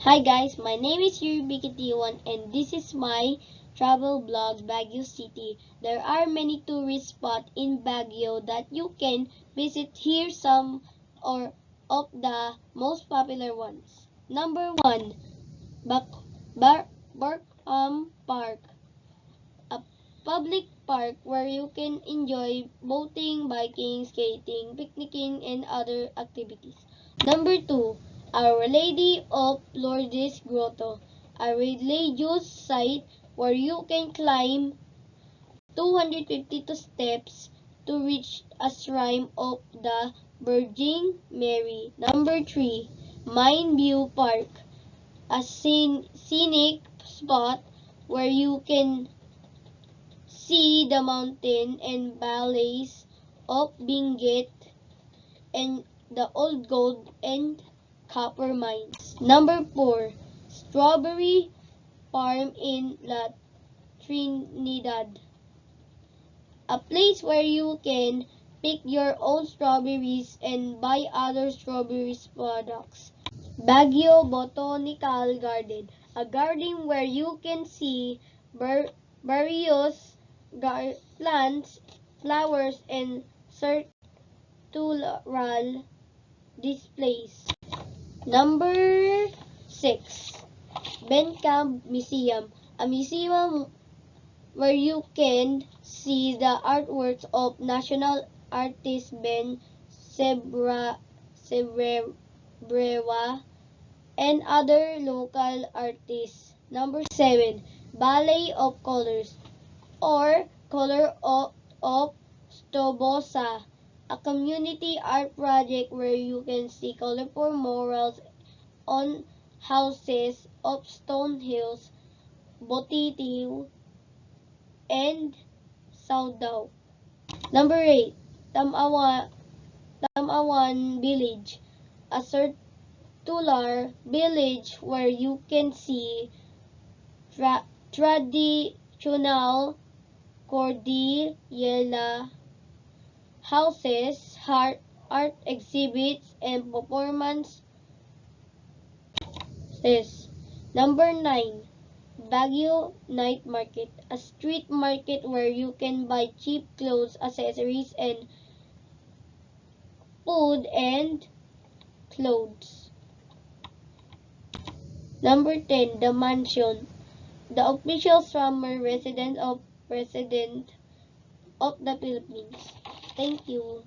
Hi guys, my name is Yuri Bikitiwan and this is my travel blog Baguio City. There are many tourist spots in Baguio that you can visit. Here some or of the most popular ones. Number 1, Barkham Park, a public park where you can enjoy boating, biking, skating, picnicking, and other activities. Number 2, Our Lady of Lourdes Grotto, a religious site where you can climb 252 steps to reach a shrine of the Virgin Mary. Number 3, Mine View Park, a scenic spot where you can see the mountain and valleys of Benguet and the old gold and copper mines. Number 4, Strawberry Farm in La Trinidad, a place where you can pick your own strawberries and buy other strawberries products. Baguio Botanical Garden, a garden where you can see various plants, flowers, and sculptural displays. Number 6, Bencamp Museum, a museum where you can see the artworks of national artist Ben Sebrewa and other local artists. Number 7, Ballet of Colors or of Stobosa, a community art project where you can see colorful murals on houses of Stone Hills, Botitiw, and Saudao. Number 8, Tamawan Village, a circular village where you can see traditional Cordillera houses, art exhibits, and performances. Number 9, Baguio Night Market, a street market where you can buy cheap clothes, accessories, and food and clothes. Number 10, The Mansion, the official summer residence of President of the Philippines. Thank you.